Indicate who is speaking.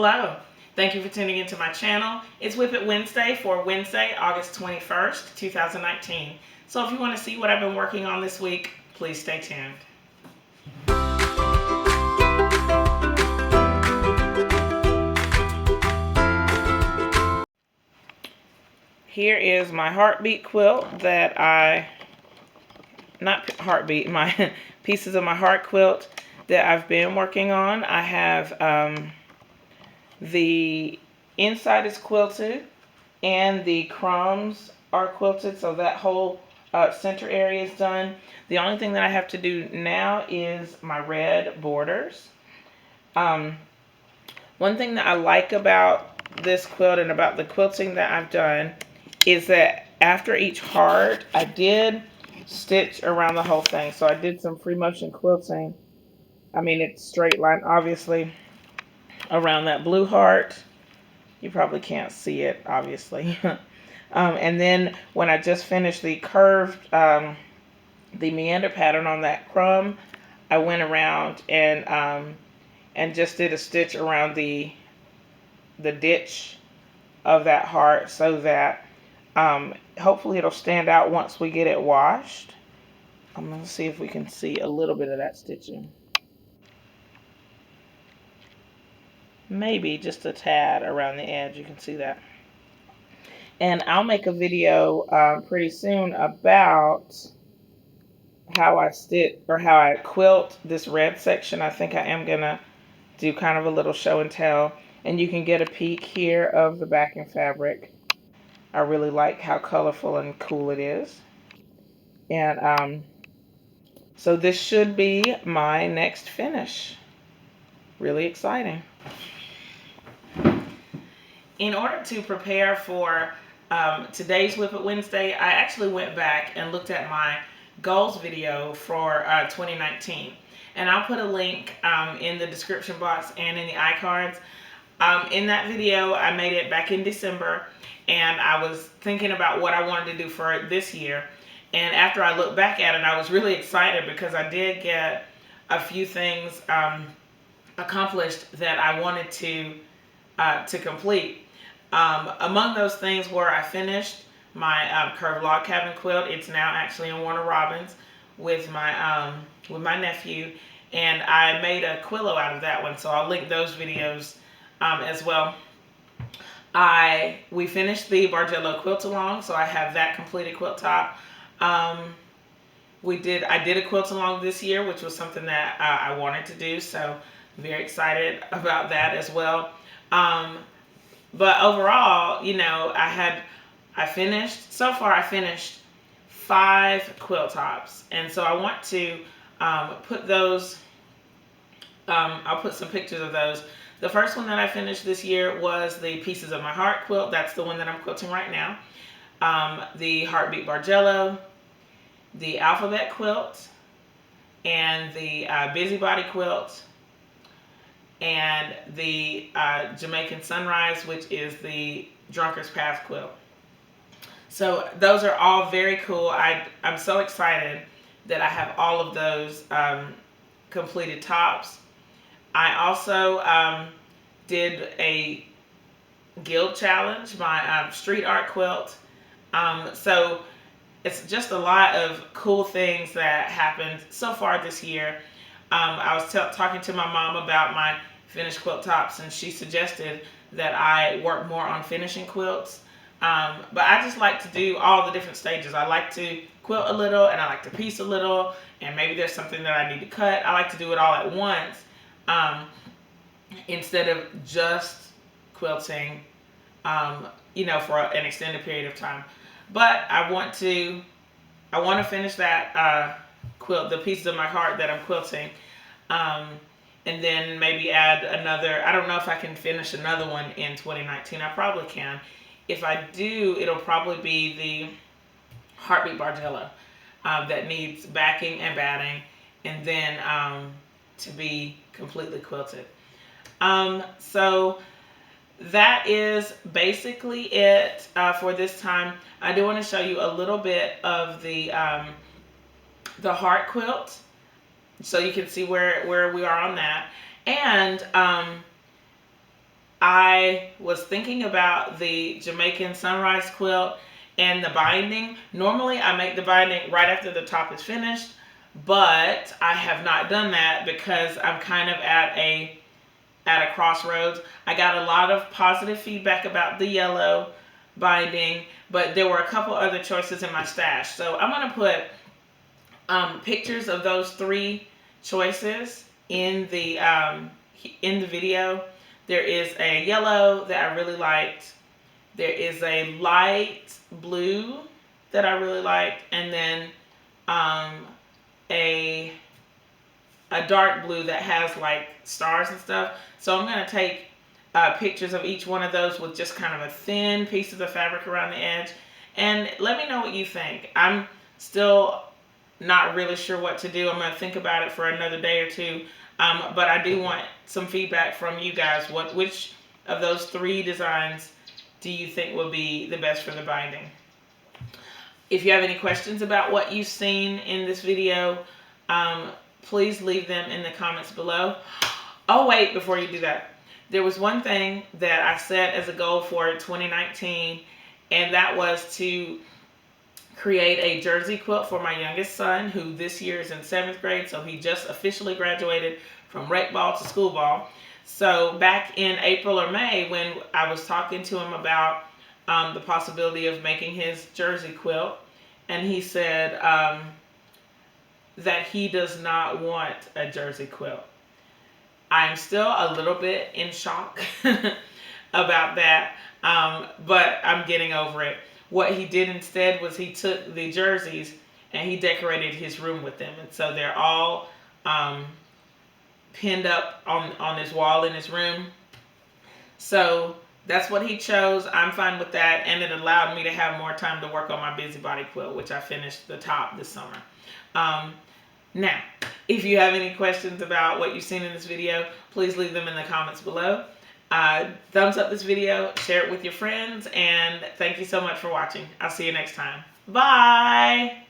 Speaker 1: Hello. Thank you for tuning into my channel. It's Whip It Wednesday for Wednesday, August 21st, 2019. So if you want to see what I've been working on this week, please stay tuned. Here is my heartbeat quilt that my pieces of my heart quilt that I've been working on. I have the inside is quilted and the crumbs are quilted, so that whole center area is done. The only thing that I have to do now is my red borders. One thing that I like about this quilt and about the quilting that I've done is that after each heart, I did stitch around the whole thing. So I did some free motion quilting. I mean, it's straight line, obviously, around that blue heart. You probably can't see it, obviously. And then when I just finished the curved, the meander pattern on that crumb, I went around and just did a stitch around the ditch of that heart so that hopefully it'll stand out once we get it washed. I'm going to see if we can see a little bit of that stitching. Maybe just a tad around the edge, you can see that. And I'll make a video pretty soon about how I stitch or how I quilt this red section. I think I am going to do kind of a little show and tell. And you can get a peek here of the backing fabric. I really like how colorful and cool it is. And so this should be my next finish. Really exciting. In order to prepare for today's Whip It Wednesday, I actually went back and looked at my goals video for 2019. And I'll put a link in the description box and in the iCards. In that video, I made it back in December, and I was thinking about what I wanted to do for this year. And after I looked back at it, I was really excited because I did get a few things accomplished that I wanted to complete. Among those things were I finished my curved log cabin quilt. It's now actually in Warner Robins with my nephew, and I made a quillo out of that one. So I'll link those videos as well. We finished the Bargello quilt along, so I have that completed quilt top. I did a quilt along this year, which was something that I wanted to do, so I'm very excited about that as well. But overall, you know, I finished 5 quilt tops, and so I want to put those. I'll put some pictures of those. The first one that I finished this year was the Pieces of My Heart quilt. That's the one that I'm quilting right now. The Heartbeat Bargello, the Alphabet quilt, and the Busybody quilt, and the Jamaican Sunrise, which is the Drunkard's Path quilt. So those are all very cool. I'm so excited that I have all of those completed tops. I also did a guild challenge, my street art quilt. So it's just a lot of cool things that happened so far this year. I was talking to my mom about my finished quilt tops, and she suggested that I work more on finishing quilts. But I just like to do all the different stages. I like to quilt a little, and I like to piece a little, and maybe there's something that I need to cut. I like to do it all at once instead of just quilting, you know, for an extended period of time. But I want to finish that quilt, the Pieces of My Heart that I'm quilting, and then maybe add another. I don't know if I can finish another one in 2019. I probably can. If I do, it'll probably be the Heartbeat Bargello that needs backing and batting, and then to be completely quilted. So that is basically it for this time. I do want to show you a little bit of the heart quilt, so you can see where we are on that. And I was thinking about the Jamaican sunrise quilt and the binding. Normally I make the binding right after the top is finished, but I have not done that because I'm kind of at a crossroads. I got a lot of positive feedback about the yellow binding, but there were a couple other choices in my stash. So I'm going to put pictures of those 3 choices in the video. There is a yellow that I really liked. There is a light blue that I really liked, and then a dark blue that has like stars and stuff. So I'm going to take pictures of each one of those with just kind of a thin piece of the fabric around the edge, and let me know what you think. I'm still not really sure what to do. I'm going to think about it for another day or two, but I do want some feedback from you guys. Which of those 3 designs do you think will be the best for the binding? If you have any questions about what you've seen in this video, please leave them in the comments below. Oh wait, before you do that, there was one thing that I set as a goal for 2019, and that was to create a jersey quilt for my youngest son, who this year is in 7th grade, so he just officially graduated from rec ball to school ball. So back in April or May, when I was talking to him about the possibility of making his jersey quilt, and he said that he does not want a jersey quilt. I'm still a little bit in shock about that, but I'm getting over it. What he did instead was he took the jerseys and he decorated his room with them. And so they're all pinned up on his wall in his room. So that's what he chose. I'm fine with that. And it allowed me to have more time to work on my busybody quilt, which I finished the top this summer. Now, if you have any questions about what you've seen in this video, please leave them in the comments below. Thumbs up this video, share it with your friends, and thank you so much for watching. I'll see you next time. Bye!